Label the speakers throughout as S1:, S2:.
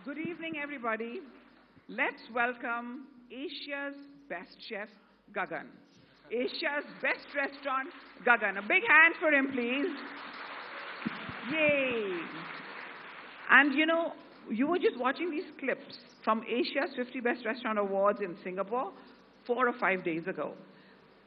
S1: Good evening, everybody. Let's welcome Asia's best chef, Gaggan. Asia's best restaurant, Gaggan. A big hand for him, please. Yay. And you were just watching these clips from Asia's 50 Best Restaurant Awards in Singapore 4 or 5 days ago.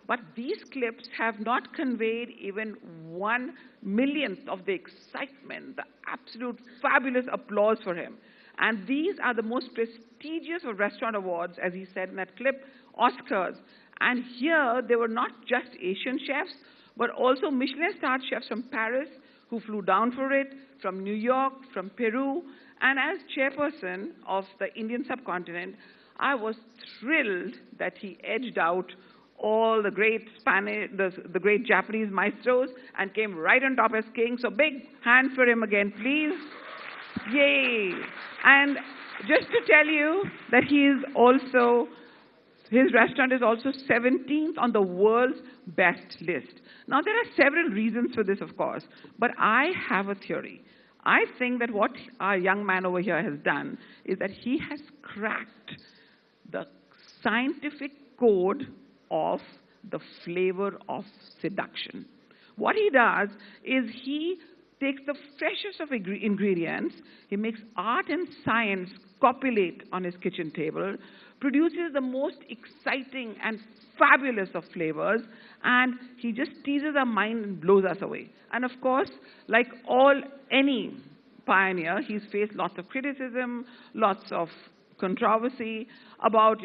S1: But these clips have not conveyed even 1/1,000,000th of the excitement, the absolute fabulous applause for him. And these are the most prestigious of restaurant awards, as he said in that clip, Oscars. And here, they were not just Asian chefs, but also Michelin-starred chefs from Paris who flew down for it, from New York, from Peru. And as chairperson of the Indian subcontinent, I was thrilled that he edged out all the great the great Japanese maestros and came right on top as king. So big hand for him again, please. Yay! And just to tell you that his restaurant is also 17th on the world's best list. Now, there are several reasons for this, of course, but I have a theory. I think that what our young man over here has done is that he has cracked the scientific code of the flavor of seduction. What he does is he takes the freshest of ingredients, he makes art and science copulate on his kitchen table, produces the most exciting and fabulous of flavors, and he just teases our mind and blows us away. And of course, like any pioneer, he's faced lots of criticism, lots of controversy about,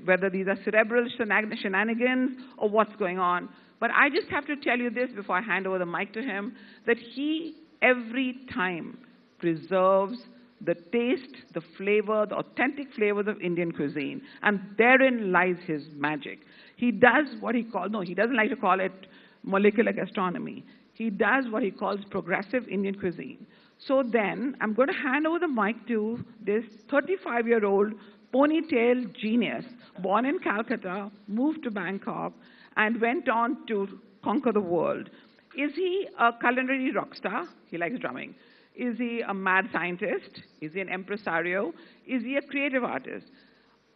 S1: whether these are cerebral shenanigans or what's going on. But I just have to tell you this before I hand over the mic to him, that he, every time, preserves the taste, the flavor, the authentic flavors of Indian cuisine. And therein lies his magic. He does what he he doesn't like to call it molecular gastronomy. He does what he calls progressive Indian cuisine. So then, I'm going to hand over the mic to this 35-year-old ponytail genius, born in Calcutta, moved to Bangkok, and went on to conquer the world. Is he a culinary rock star? He likes drumming. Is he a mad scientist? Is he an impresario? Is he a creative artist?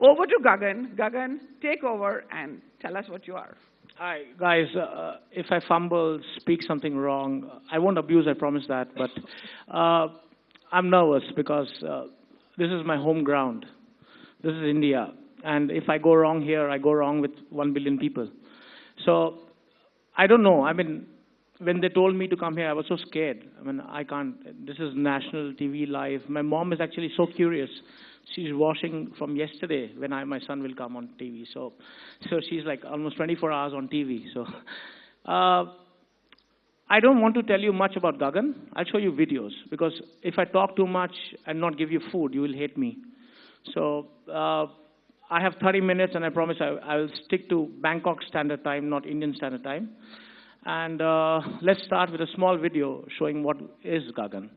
S1: Over to Gaggan. Gaggan, take over and tell us what you are.
S2: Hi, guys. If I fumble, speak something wrong, I won't abuse, I promise that. But I'm nervous because this is my home ground. This is India. And if I go wrong here, I go wrong with 1 billion people. So I don't know. I mean, when they told me to come here, I was so scared. I mean, I can't. This is national TV live. My mom is actually so curious. She's watching from yesterday when my son will come on TV. So she's like almost 24 hours on TV. So I don't want to tell you much about Gaggan. I'll show you videos, because if I talk too much and not give you food, you will hate me. So I have 30 minutes, and I promise I will stick to Bangkok Standard Time, not Indian Standard Time. And let's start with a small video showing what is Gaggan.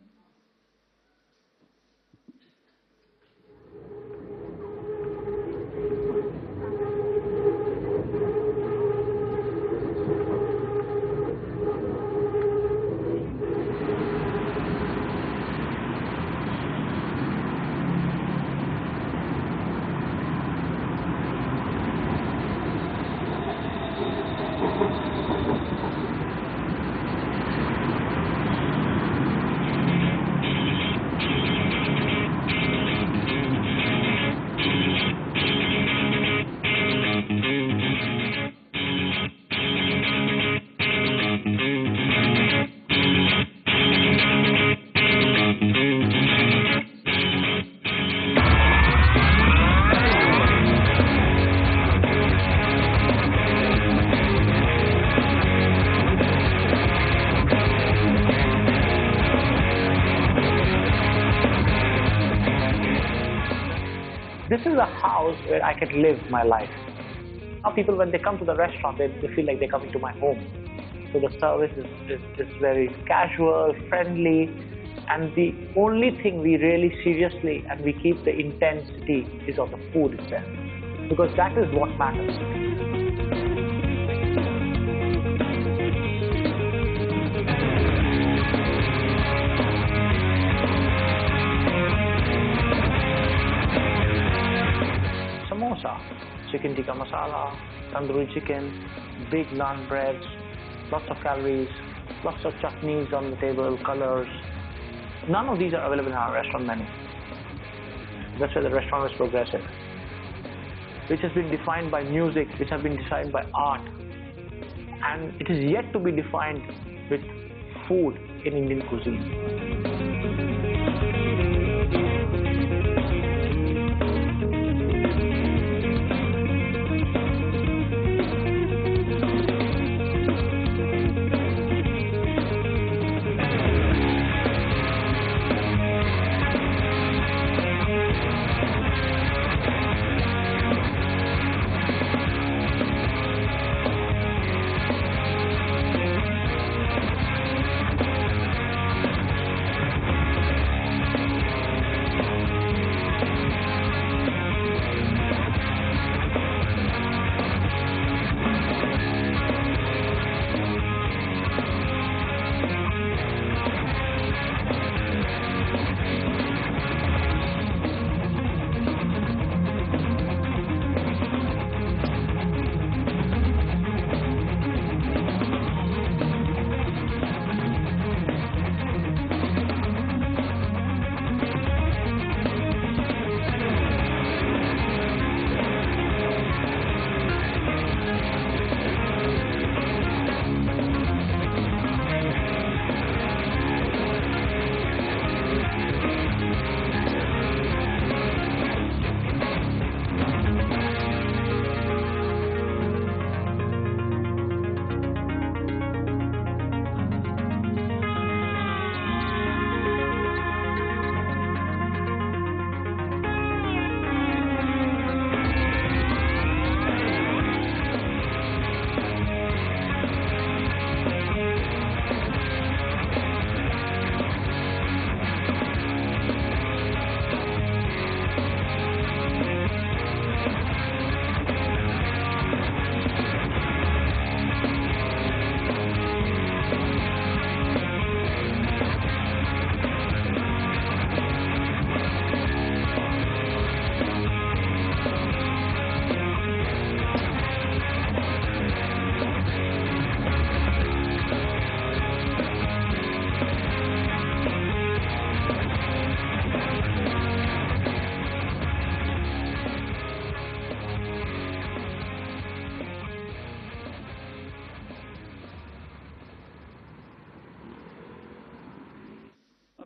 S3: This is a house where I can live my life. Now people, when they come to the restaurant, they feel like they're coming to my home. So the service is very casual, friendly, and the only thing we really seriously and we keep the intensity is on the food itself, because that is what matters. chicken tikka masala, tandoori chicken, big naan breads, lots of calories, lots of chutneys on the table, colors. None of these are available in our restaurant menu. That's why the restaurant is progressive, which has been defined by music, which has been defined by art, and it is yet to be defined with food in Indian cuisine.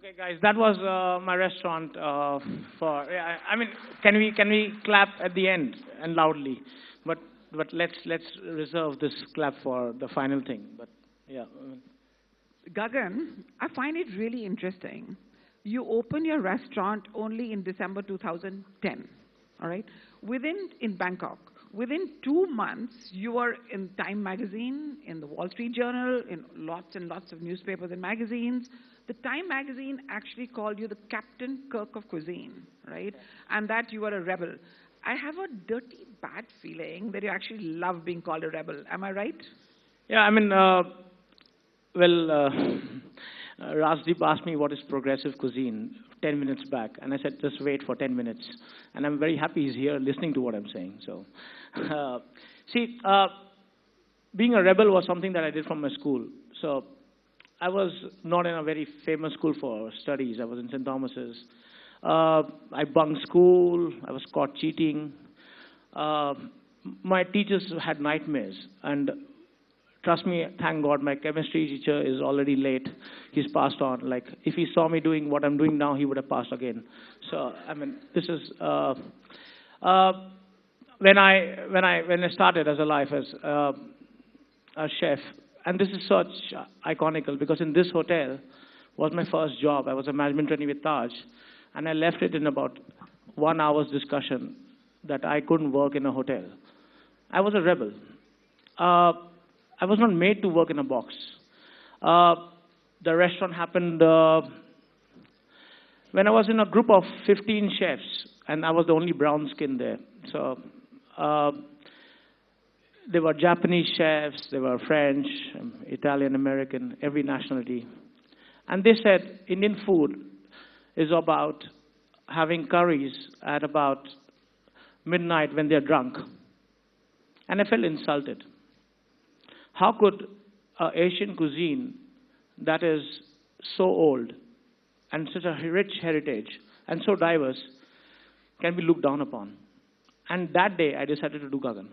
S2: Okay, guys, that was my restaurant. I mean, can we clap at the end and loudly? But let's reserve this clap for the final thing. But yeah.
S1: Gaggan, I find it really interesting. You opened your restaurant only in December 2010, all right? In Bangkok, within 2 months, you were in Time magazine, in the Wall Street Journal, in lots and lots of newspapers and magazines. The Time magazine actually called you the Captain Kirk of cuisine, right? And that you were a rebel. I have a dirty, bad feeling that you actually love being called a rebel. Am I right?
S2: Yeah, I mean, Rajdeep asked me what is progressive cuisine 10 minutes back, and I said, just wait for 10 minutes. And I'm very happy he's here listening to what I'm saying. So, being a rebel was something that I did from my school. So, I was not in a very famous school for studies. I was in St. Thomas's. I bunked school. I was caught cheating. My teachers had nightmares, and trust me, thank God, my chemistry teacher is already late. He's passed on. Like, if he saw me doing what I'm doing now, he would have passed again. So, I mean, this is when I started as a life as a chef, and this is such iconical because in this hotel was my first job. I was a management trainee with Taj, and I left it in about 1 hour's discussion that I couldn't work in a hotel. I was a rebel. I was not made to work in a box. The restaurant happened when I was in a group of 15 chefs, and I was the only brown skin there. So there were Japanese chefs, there were French, Italian, American, every nationality. And they said Indian food is about having curries at about midnight when they're drunk And I felt insulted. How could Asian cuisine that is so old and such a rich heritage and so diverse can be looked down upon? And that day, I decided to do Gaggan.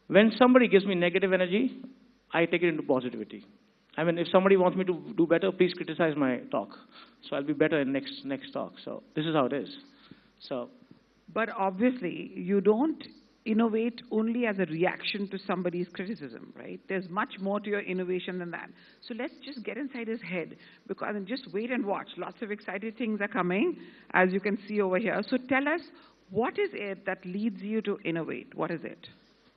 S2: When somebody gives me negative energy, I take it into positivity. I mean, if somebody wants me to do better, please criticize my talk. So I'll be better in next talk. So this is how it is. So,
S1: but obviously, you don't innovate only as a reaction to somebody's criticism, right? There's much more to your innovation than that. So let's just get inside his head, because and just wait and watch. Lots of exciting things are coming, as you can see over here. So tell us, what is it that leads you to innovate? What is it?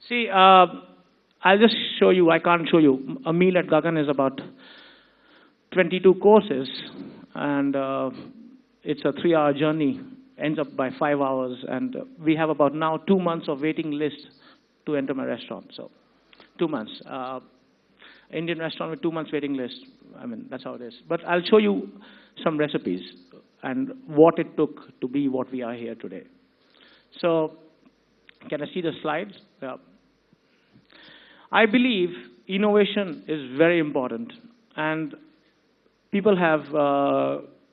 S2: See, I'll just show you. I can't show you. A meal at Gaggan is about 22 courses, and it's a 3-hour journey. Ends up by 5 hours, and we have about now 2 months of waiting list to enter my restaurant. So, 2 months. Indian restaurant with 2 months waiting list. I mean, that's how it is. But I'll show you some recipes and what it took to be what we are here today. So, can I see the slides? Yeah. I believe innovation is very important, and people have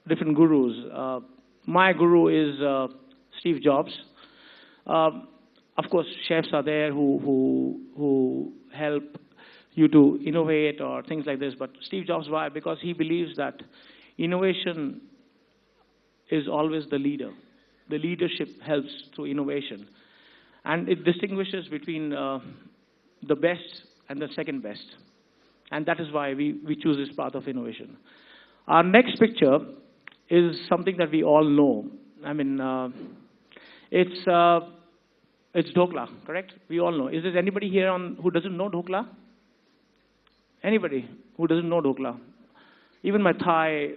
S2: different gurus. My guru is Steve Jobs. Of course, chefs are there who help you to innovate or things like this. But Steve Jobs, why? Because he believes that innovation is always the leader. The leadership helps through innovation. And it distinguishes between the best and the second best. And that is why we choose this path of innovation. Our next picture is something that we all know. I mean, it's dhokla, correct? We all know. Is there anybody here who doesn't know dhokla? Anybody who doesn't know dhokla? Even my Thai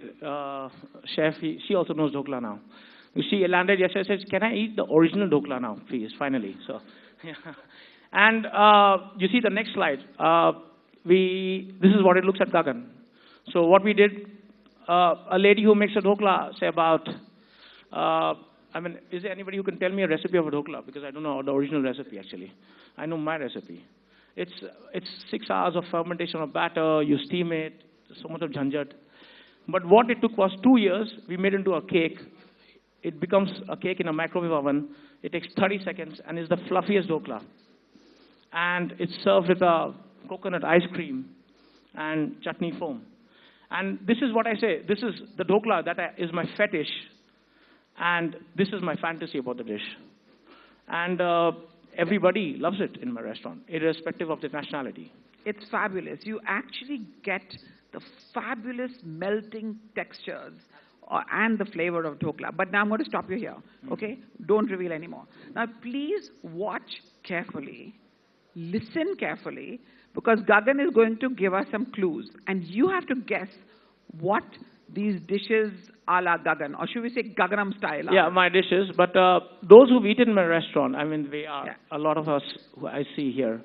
S2: chef, she also knows dhokla now. She landed yesterday, says, "Can I eat the original dhokla now, please?" Finally, so yeah. And you see the next slide. This is what it looks at Gaggan. So what we did. A lady who makes a dhokla, say about, I mean, is there anybody who can tell me a recipe of a dhokla? Because I don't know the original recipe, actually. I know my recipe. It's 6 hours of fermentation of batter, you steam it, so much of jhanjat. But what it took was 2 years, we made it into a cake. It becomes a cake in a microwave oven. It takes 30 seconds and is the fluffiest dhokla. And it's served with a coconut ice cream and chutney foam. And this is what I say. This is the dhokla that is my fetish. And this is my fantasy about the dish. And everybody loves it in my restaurant, irrespective of the nationality.
S1: It's fabulous. You actually get the fabulous melting textures and the flavor of dhokla. But now I'm going to stop you here, okay? Don't reveal anymore. Now, please watch carefully, listen carefully, because Gaggan is going to give us some clues. And you have to guess what these dishes a la Gaggan, or should we say Gagganam style are.
S2: Yeah, my dishes. But those who've eaten in my restaurant, I mean, they are a lot of us who I see here.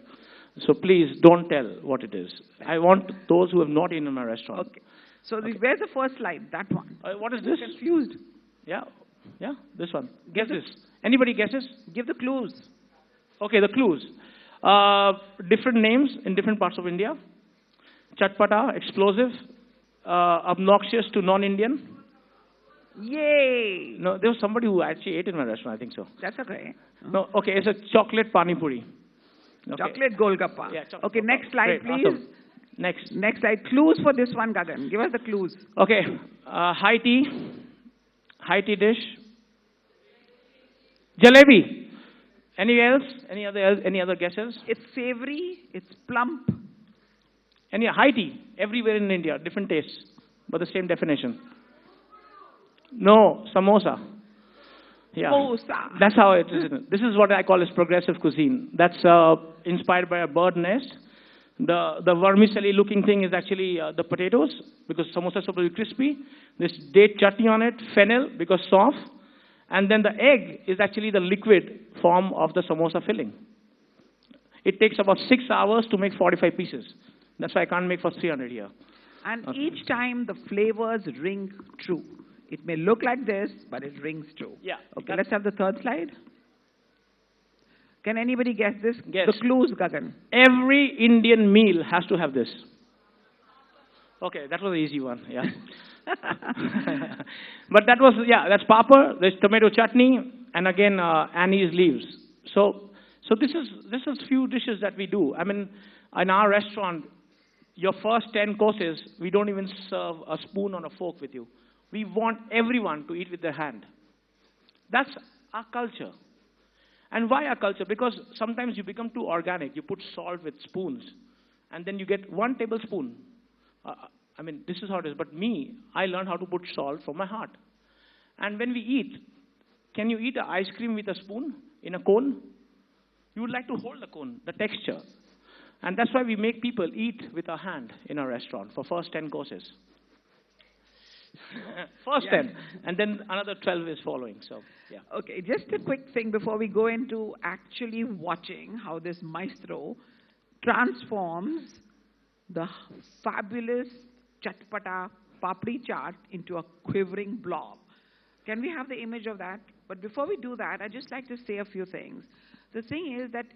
S2: So please don't tell what it is. I want those who have not eaten in my restaurant.
S1: Okay. So where's the first slide? That one.
S2: What is this?
S1: I'm confused.
S2: Yeah, this one. Guess this. Anybody guesses?
S1: Give the clues.
S2: Okay, the clues. Different names in different parts of India. Chatpata, explosive, obnoxious to non-Indian.
S1: Yay!
S2: No, there was somebody who actually ate in my restaurant, I think so.
S1: That's okay.
S2: No, okay, it's a chocolate pani puri. Okay.
S1: Chocolate golgappa.
S2: Yeah,
S1: okay, next slide,
S2: Great,
S1: please.
S2: awesome. Next
S1: slide. Clues for this one, Gaggan. Give us the clues.
S2: Okay, high tea dish. Jalebi. Any else? Any other guesses?
S1: It's savory. It's plump.
S2: Any high tea everywhere in India, different tastes, but the same definition. No, samosa. Yeah,
S1: Samosa.
S2: That's how it is. This is what I call as progressive cuisine. That's inspired by a bird nest. The vermicelli-looking thing is actually the potatoes, because samosa is supposed to be crispy. There's date chutney on it, fennel because soft, and then the egg is actually the liquid form of the samosa filling. It takes about 6 hours to make 45 pieces. That's why I can't make for 300 here.
S1: And each time the flavors ring true. It may look like this, but it rings true.
S2: Yeah.
S1: Okay, let's have the third slide. Can anybody guess this?
S2: Guess.
S1: The clues, Gaggan.
S2: Every Indian meal has to have this. Okay, that was an easy one, yeah. But that was, yeah, that's papad, there's tomato chutney, and again, anise leaves. So this is few dishes that we do. I mean, in our restaurant, your first 10 courses, we don't even serve a spoon or a fork with you. We want everyone to eat with their hand. That's our culture. And why our culture? Because sometimes you become too organic. You put salt with spoons, and then you get 1 tablespoon. I mean, this is how it is. But me, I learned how to put salt from my heart. And when we eat, can you eat an ice cream with a spoon in a cone? You would like to hold the cone, the texture. And that's why we make people eat with our hand in our restaurant for first 10 courses. First 10. And then another 12 is following. So, yeah.
S1: Okay, just a quick thing before we go into actually watching how this maestro transforms the fabulous chatpata papri chaat into a quivering blob. Can we have the image of that? But before we do that, I'd just like to say a few things. The thing is that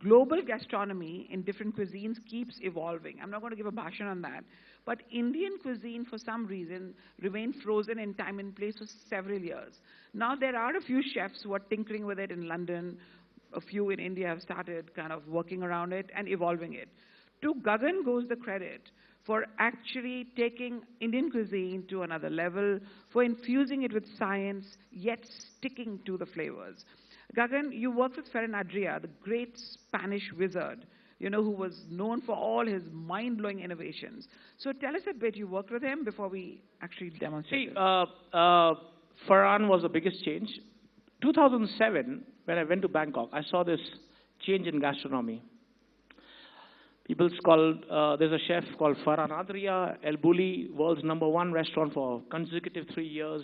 S1: global gastronomy in different cuisines keeps evolving. I'm not going to give a bhashan on that. But Indian cuisine, for some reason, remained frozen in time and place for several years. Now there are a few chefs who are tinkering with it in London. A few in India have started kind of working around it and evolving it. To Gaggan goes the credit for actually taking Indian cuisine to another level, for infusing it with science, yet sticking to the flavors. Gaggan, you worked with Ferran Adrià, the great Spanish wizard, you know, who was known for all his mind-blowing innovations. So tell us a bit, you worked with him before we actually demonstrate.
S2: See, Ferran was the biggest change. 2007, when I went to Bangkok, I saw this change in gastronomy. There's a chef called Ferran Adrià, El Bulli, world's #1 restaurant for consecutive 3 years.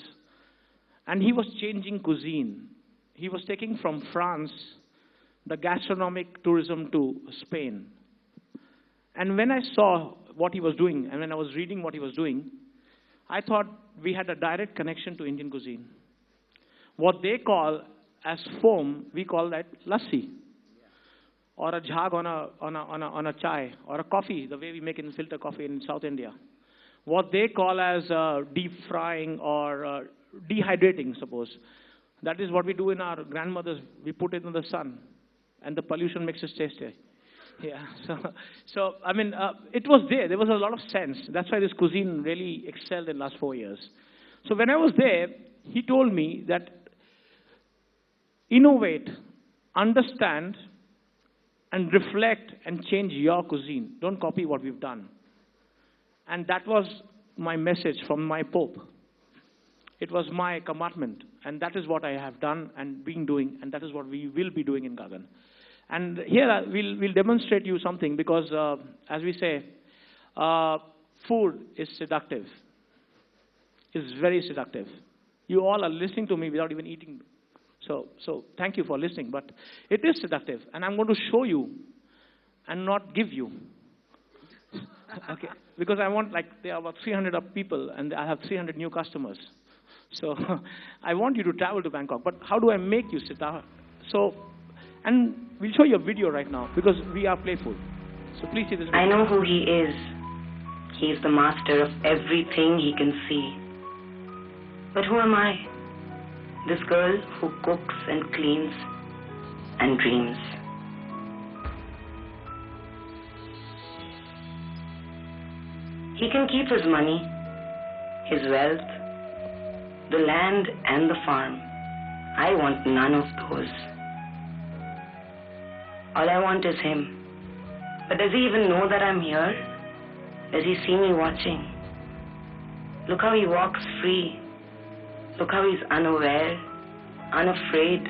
S2: And he was changing cuisine. He was taking from France the gastronomic tourism to Spain. And when I saw what he was doing, and when I was reading what he was doing, I thought we had a direct connection to Indian cuisine. What they call as foam, we call that lassi. Or a jhag on a chai, or a coffee, the way we make in filter coffee in South India. What they call as deep frying or dehydrating, suppose. That is what we do in our grandmothers. We put it in the sun, and the pollution makes it tasty. Yeah, so I mean, it was there. There was a lot of sense. That's why this cuisine really excelled in the last 4 years. So when I was there, he told me that innovate, understand, and reflect and change your cuisine. Don't copy what we've done. And that was my message from my Pope. It was my commitment. And that is what I have done and been doing. And that is what we will be doing in Gaggan. And here we'll demonstrate you something because, as we say, food is seductive. It's very seductive. You all are listening to me without even eating. So thank you for listening, but it is seductive, and I'm going to show you and not give you. Okay, because I want, like, there are about 300 people, and I have 300 new customers. So I want you to travel to Bangkok, but how do I make you sit down? So, and we'll show you a video right now, because we are playful. So please see this video.
S4: I know who he is. He is the master of everything he can see. But who am I? This girl who cooks and cleans and dreams. He can keep his money, his wealth, the land and the farm. I want none of those. All I want is him. But does he even know that I'm here? Does he see me watching? Look how he walks free. Look how he's unaware, unafraid.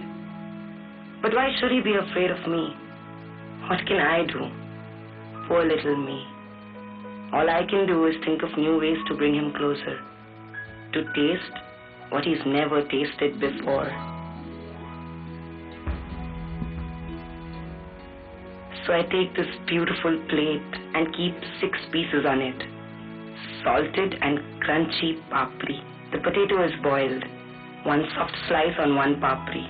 S4: But why should he be afraid of me? What can I do? Poor little me. All I can do is think of new ways to bring him closer, to taste what he's never tasted before. So I take this beautiful plate and keep 6 pieces on it. Salted and crunchy papri. The potato is boiled. 1 soft slice on 1 papri.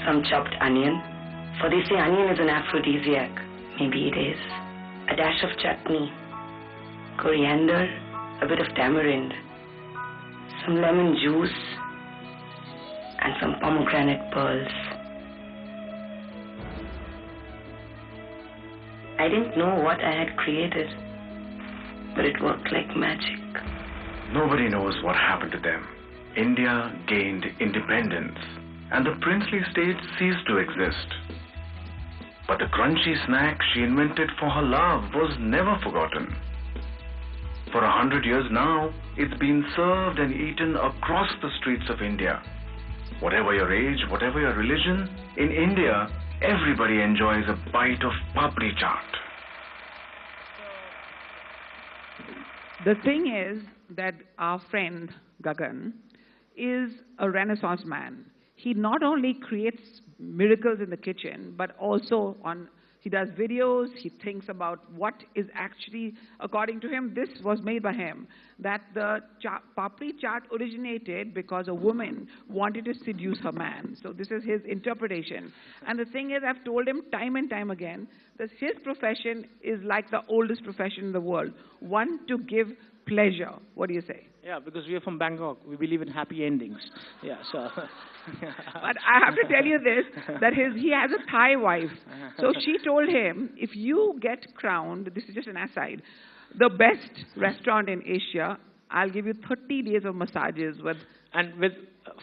S4: Some chopped onion. For they say onion is an aphrodisiac. Maybe it is. A dash of chutney, coriander, a bit of tamarind, some lemon juice, and some pomegranate pearls. I didn't know what I had created, but it worked like magic.
S5: Nobody knows what happened to them. India gained independence, and the princely state ceased to exist. But the crunchy snack she invented for her love was never forgotten. For 100 years now, it's been served and eaten across the streets of India. Whatever your age, whatever your religion, in India, everybody enjoys a bite of papri chaat.
S1: The thing is that our friend Gaggan is a Renaissance man. He not only creates miracles in the kitchen, but also he does videos, he thinks about what is actually, according to him, this was made by him, that the papri chaat originated because a woman wanted to seduce her man. So this is his interpretation. And the thing is, I've told him time and time again that his profession is like the oldest profession in the world, one to give pleasure. What do you say?
S2: Yeah, because we are from Bangkok. We believe in happy endings. Yeah, so...
S1: But I have to tell you this, that he has a Thai wife. So she told him, if you get crowned, this is just an aside, the best restaurant in Asia, I'll give you 30 days of massages with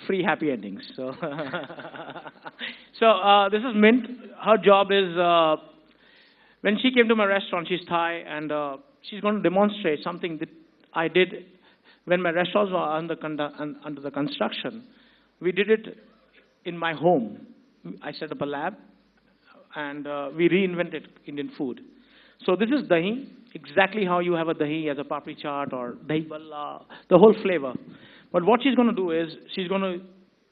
S2: free happy endings. So, this is Mint. Her job is, when she came to my restaurant, she's Thai, and she's going to demonstrate something that I did when my restaurants were under the construction. We did it in my home. I set up a lab, and we reinvented Indian food. So this is dahi, exactly how you have a dahi as a papri chaat or dahi balla, the whole flavor. But what she's going to do is, she's going to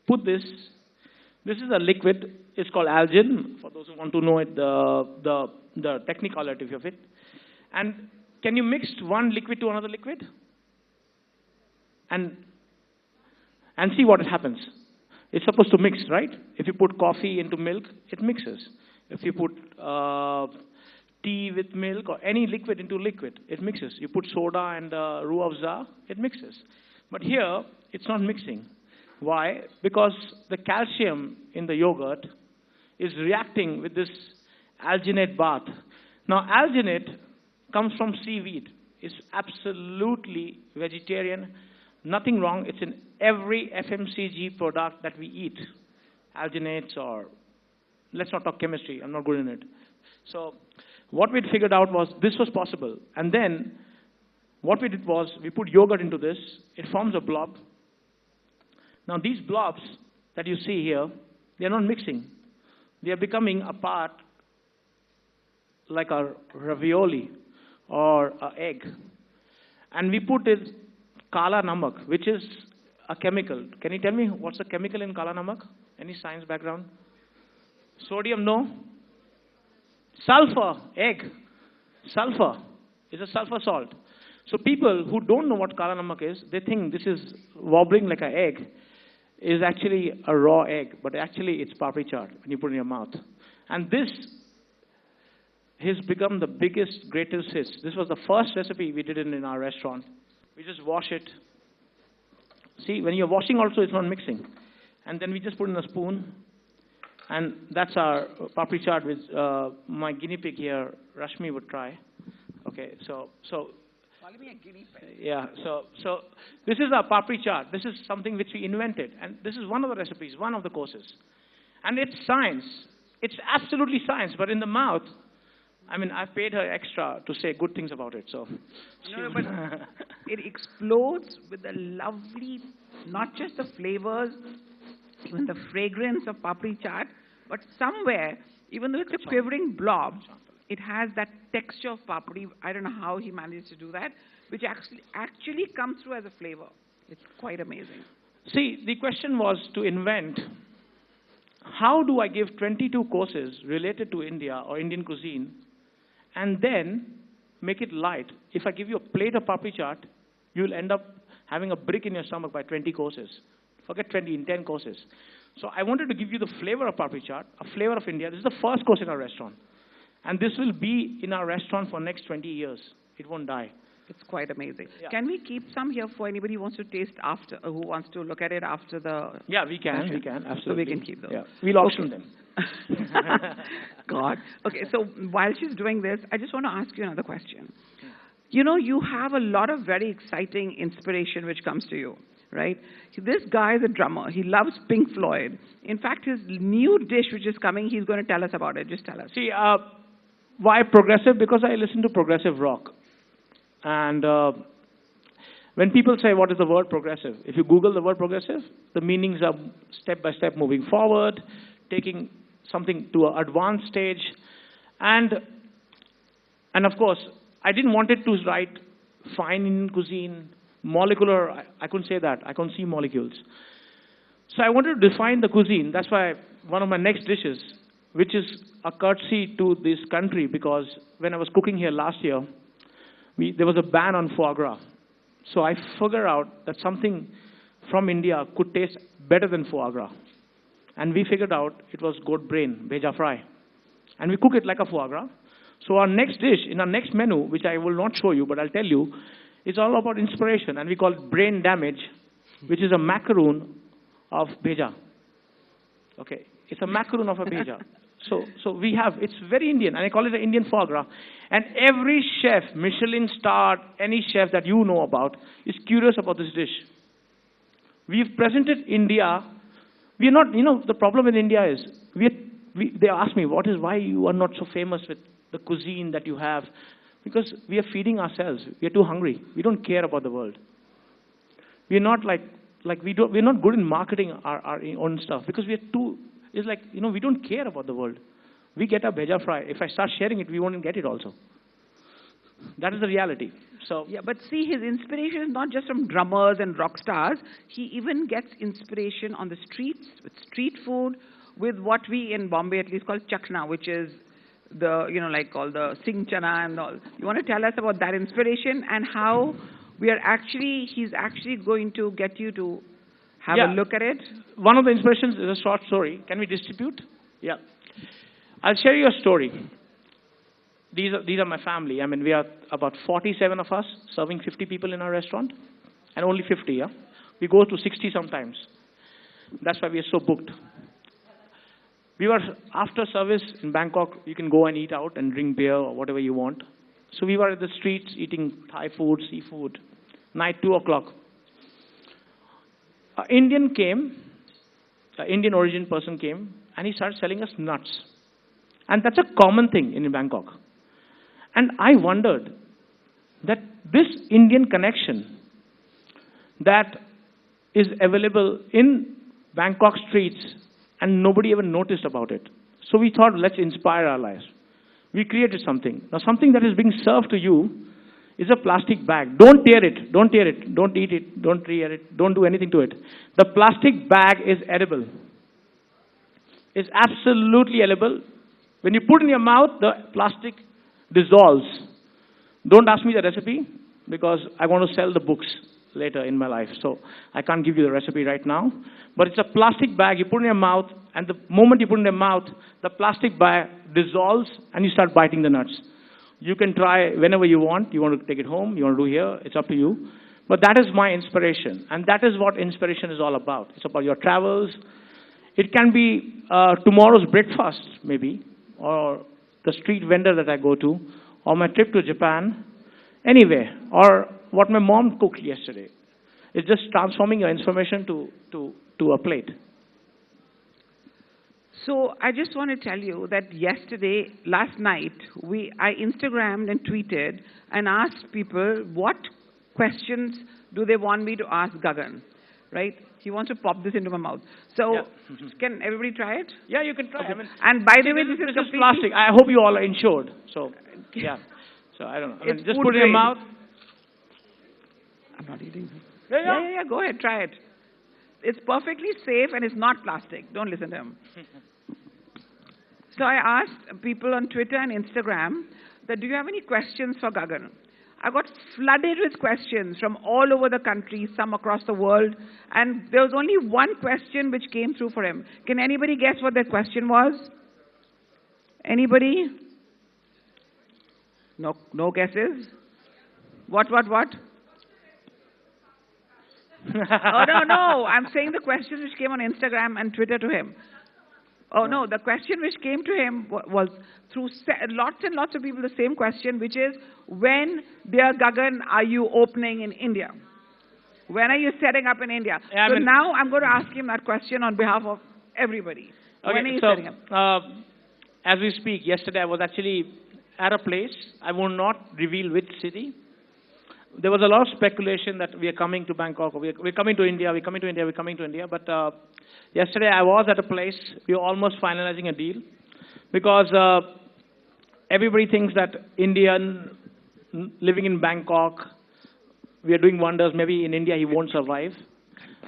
S2: put this is a liquid, it's called algin, for those who want to know it, the technicality of it. And can you mix one liquid to another liquid? And see what happens. It's supposed to mix, right? If you put coffee into milk, it mixes. If you put tea with milk or any liquid into liquid, it mixes. You put soda and roux afza, it mixes. But here, it's not mixing. Why? Because the calcium in the yogurt is reacting with this alginate bath. Now, alginate comes from seaweed. It's absolutely vegetarian. Nothing wrong. It's in every FMCG product that we eat. Alginates or... Let's not talk chemistry. I'm not good in it. So what we'd figured out was this was possible. And then what we did was we put yogurt into this. It forms a blob. Now these blobs that you see here, they're not mixing. They are becoming a part like a ravioli or an egg. And we put it kala namak, which is a chemical. Can you tell me what's the chemical in kala namak? Any science background? Sodium, no? Sulfur, egg. Sulfur is a sulfur salt. So people who don't know what kala namak is, they think this is wobbling like an egg, is actually a raw egg, but actually it's papri chaat when you put it in your mouth. And this has become the biggest, greatest hits. This was the first recipe we did in our restaurant. We just wash it. See, when you're washing also, it's not mixing. And then we just put in a spoon. And that's our papri chaat with my guinea pig here, Rashmi, would try. Okay, so
S1: Call me a guinea pig.
S2: yeah, so this is our papri chaat. This is something which we invented. And this is one of the recipes, one of the courses. And it's science. It's absolutely science. But in the mouth, I mean, I paid her extra to say good things about it. So,
S1: no, but it explodes with the lovely, not just the flavors, even the fragrance of papri chaat, but somewhere, even though it's a quivering blob, it has that texture of papri. I don't know how he managed to do that, which actually comes through as a flavor. It's quite amazing.
S2: See, the question was to invent, how do I give 22 courses related to India or Indian cuisine, and then make it light? If I give you a plate of papri chaat, you'll end up having a brick in your stomach by 20 courses. Forget 20, in 10 courses. So I wanted to give you the flavor of papri chaat, a flavor of India. This is the first course in our restaurant. And this will be in our restaurant for next 20 years. It won't die.
S1: It's quite amazing.
S2: Yeah.
S1: Can we keep some here for anybody who wants to taste after, who wants to look at it after the...
S2: Yeah, we can, absolutely.
S1: So we can keep those.
S2: Yeah. We'll auction them.
S1: God. Okay, so while she's doing this, I just want to ask you another question. You know, you have a lot of very exciting inspiration which comes to you, right? This guy is a drummer. He loves Pink Floyd. In fact, his new dish which is coming, he's going to tell us about it. Just tell us.
S2: See, why progressive? Because I listen to progressive rock. And when people say, what is the word progressive? If you Google the word progressive, the meanings are step by step moving forward, taking something to an advanced stage. And of course, I didn't want it to write fine Indian cuisine, molecular. I couldn't say that. I couldn't see molecules. So I wanted to define the cuisine. That's why one of my next dishes, which is a courtesy to this country, because when I was cooking here last year, there was a ban on foie gras. So I figured out that something from India could taste better than foie gras. And we figured out it was goat brain, bheja fry. And we cook it like a foie gras. So our next dish, in our next menu, which I will not show you, but I'll tell you, is all about inspiration. And we call it brain damage, which is a macaroon of bheja. Okay, it's a macaroon of a bheja. So we have, it's very Indian, and I call it an Indian foie gras. And every chef, Michelin starred, any chef that you know about, is curious about this dish. We've presented India. We're not, you know, the problem in India is, they ask me, why you are not so famous with the cuisine that you have? Because we are feeding ourselves. We are too hungry. We don't care about the world. We're not we're not good in marketing our own stuff, because we are too, it's like, you know, we don't care about the world. We get our bheja fry. If I start sharing it, we won't get it also. That is the reality. So
S1: yeah, but see, his inspiration is not just from drummers and rock stars. He even gets inspiration on the streets, with street food, with what we in Bombay at least call chakna, which is the, you know, like all the sing chana and all. You want to tell us about that inspiration and how he's actually going to get you to have a look at it?
S2: One of the inspirations is a short story. Can we distribute? Yeah. I'll share you a story. These are my family. I mean, we are about 47 of us serving 50 people in our restaurant, and only 50, yeah? We go to 60 sometimes. That's why we are so booked. We were, after service in Bangkok, you can go and eat out and drink beer or whatever you want. So we were at the streets eating Thai food, seafood. Night 2 o'clock. An Indian came, an Indian origin person came, and he started selling us nuts. And that's a common thing in Bangkok. And I wondered that this Indian connection that is available in Bangkok streets and nobody even noticed about it. So we thought, let's inspire our lives. We created something. Now something that is being served to you is a plastic bag. Don't tear it, don't tear it, don't eat it, don't tear it, don't do anything to it. The plastic bag is edible. It's absolutely edible. When you put it in your mouth, the plastic dissolves. Don't ask me the recipe, because I want to sell the books later in my life. So I can't give you the recipe right now. But it's a plastic bag you put in your mouth, and the moment you put it in your mouth, the plastic bag dissolves and you start biting the nuts. You can try whenever you want. You want to take it home, you want to do here, it's up to you. But that is my inspiration. And that is what inspiration is all about. It's about your travels. It can be tomorrow's breakfast, maybe, or the street vendor that I go to, or my trip to Japan, anywhere, or what my mom cooked yesterday. It's just transforming your information to a plate.
S1: So I just want to tell you that last night, I Instagrammed and tweeted and asked people what questions do they want me to ask Gaggan, right? He wants to pop this into my mouth. So can everybody try it?
S2: Yeah, you can try.
S1: Okay.
S2: I mean,
S1: and by the way, this is
S2: plastic. I hope you all are insured. So yeah. So I don't know. I mean, just put it in your mouth.
S1: I'm not eating.
S2: Yeah.
S1: Go ahead, try it. It's perfectly safe and it's not plastic. Don't listen to him. So I asked people on Twitter and Instagram that, do you have any questions for Gaggan? I got flooded with questions from all over the country, some across the world, and there was only one question which came through for him. Can anybody guess what that question was? Anybody? No guesses? What? Oh, no. I'm saying the question which came on Instagram and Twitter to him. Oh, no. The question which came to him was through lots and lots of people, the same question, which is, when, dear Gaggan, are you opening in India? When are you setting up in India?
S2: Yeah,
S1: so now I'm going to ask him that question on behalf of everybody.
S2: Okay,
S1: when are you setting up?
S2: As we speak, yesterday I was actually at a place. I will not reveal which city. There was a lot of speculation that we are coming to Bangkok, we're coming to India, we're coming to India. But yesterday I was at a place, we were almost finalizing a deal. Because everybody thinks that Indian living in Bangkok, we are doing wonders. Maybe in India he won't survive.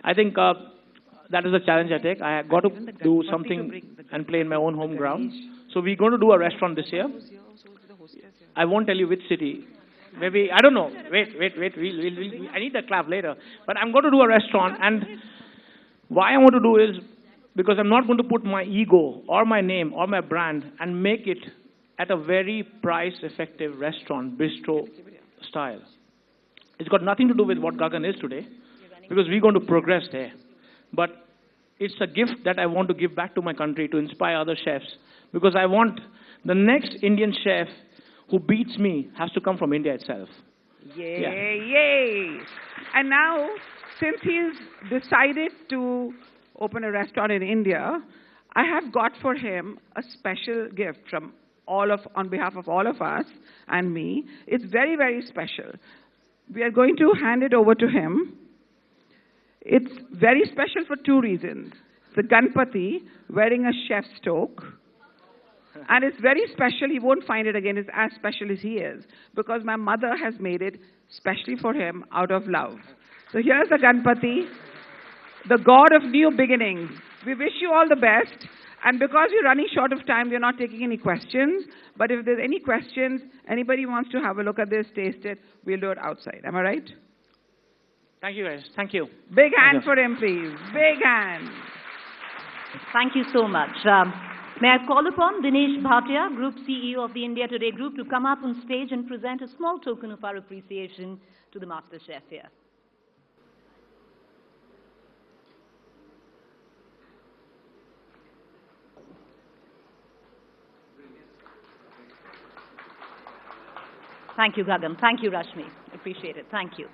S2: I think that is the challenge I take. I got to do something and play in my own home ground. So we're going to do a restaurant this year. I won't tell you which city. Maybe, I don't know. Wait. I need the clap later. But I'm going to do a restaurant. And why I want to do is because I'm not going to put my ego or my name or my brand and make it at a very price-effective restaurant, bistro style. It's got nothing to do with what Gaggan is today, because we're going to progress there. But it's a gift that I want to give back to my country to inspire other chefs, because I want the next Indian chef who beats me has to come from India itself.
S1: Yay! And now, since he's decided to open a restaurant in India, I have got for him a special gift from on behalf of all of us and me. It's very, very special. We are going to hand it over to him. It's very special for two reasons. It's a Ganpati wearing a chef's toque. And it's very special. He won't find it again. It's as special as he is, because my mother has made it specially for him out of love. So here's the Ganpati, the god of new beginnings. We wish you all the best. And because we're running short of time, we're not taking any questions. But if there's any questions, anybody wants to have a look at this, taste it, we'll do it outside. Am I right?
S2: Thank you, guys. Thank you.
S1: Big hand for him, please. Big hand.
S6: Thank you so much. May I call upon Dinesh Bhatia, Group CEO of the India Today Group, to come up on stage and present a small token of our appreciation to the Master Chef here. Thank you, Gaggan. Thank you, Rashmi. Appreciate it. Thank you.